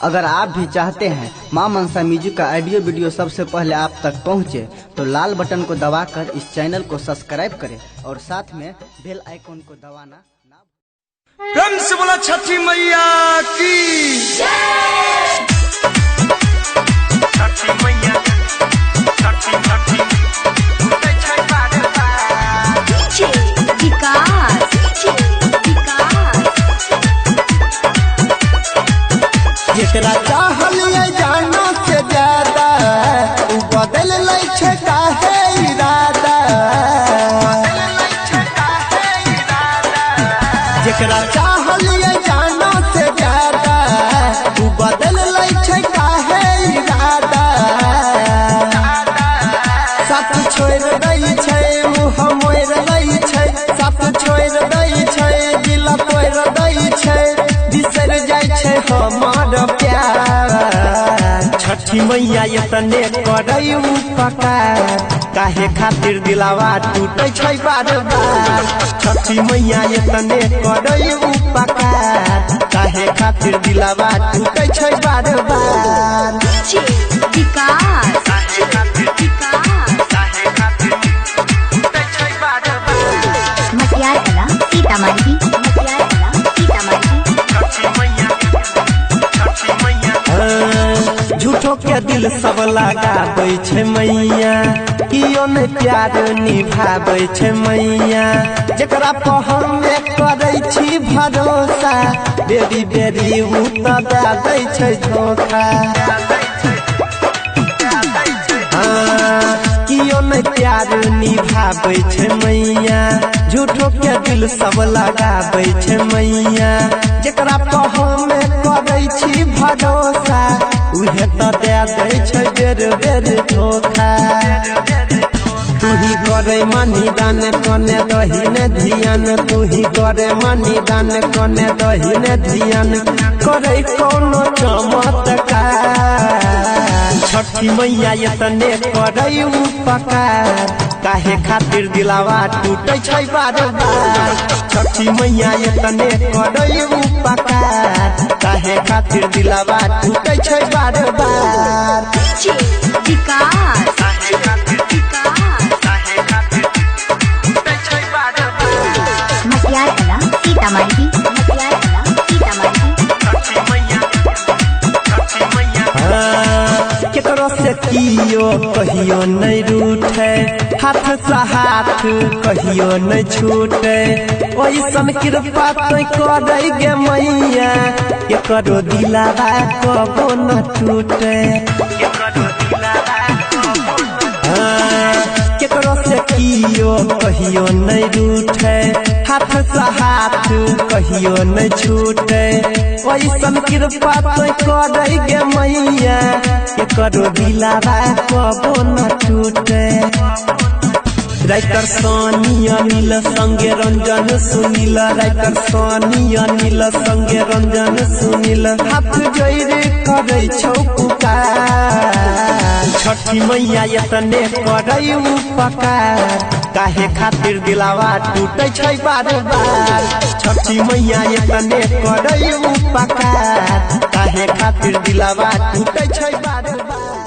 अगर आप भी चाहते हैं मां मनसा म्यूजिक का ऑडियो वीडियो सबसे पहले आप तक पहुंचे, तो लाल बटन को दबाकर इस चैनल को सब्सक्राइब करें और साथ में बेल आइकन को दबाना ना। प्रेम से बोला छठी मैया की छठी मैया छठी छठी जेकरा चाहलिए जानो से ज्यादा उ बदल लै छै काहे इरादा। जेकरा चाहलिए जानो से ज्यादा उ बदल लै छै काहे इरादा। साथ छोड़ दै छै मुँह मोड़ लै छै, साथ छोड़ दै छै दिल तोड़ दै छै, बिसर जाय छै हमार प्यार। छठी मैया एतने करै उपकार, काहे खातिर दिलावा टूटे छै बार बार। छठी मैया एतने करै उपकार, काहे खातिर दिलावा टूटे छै बार बार। झूठो के दिल सब लगाबै छै मैया, कियो ने प्यार निभाबै छै मैया। जेकरा पर हमे करै छी भरोसा, बेरी बेरी उ त दे दै छै धोखा। कियो ने प्यार निभाबै छै मैया, झूठो के दिल सब लगाबै छै मैया। जेकरा पर हमे करै छी भरोसा, उहे त दे दै छै बेर बेर धोखा। तू ही करे मनी दान कने दहिने ध्यान, तू ही करे मनी दान कने दहिने ध्यान, करे कोनो चमत्कार। छठी मैया एतने करै उपकार, काहे खातिर दिलावा टूटे छै बार बार। छठी मैया एतने करै उपकार, काहे खातिर दिलावा टूटे छै बार बार। केकरो से कियो कहियो नहीं रूठे, हाथ से हाथ कहियो नहीं छूटे। ओइसन कृपा तोय करै गे मैया, केकरो दिलावा कबो न टूटे। केकरो से कियो कहियो नहीं रूठे, हाथ से हाथ कहियो नहीं छूटे। ओइसन कृपा तोय करै गे मैया, केकरो दिलावा कबो न टूटे। राइटर सोनी अनिल संगे रंजन सुनील, राइटर सोनी अनिल संगे रंजन सुनील, हाथ जोड़ करै छौ पुकार। छठी मैया एतने करै उपकार, काहे खातिर दिलावा टूटे छै बार बार। छठी मैया एतने करै उपकार, काहे खातिर दिलावा टूटे छै बार बार।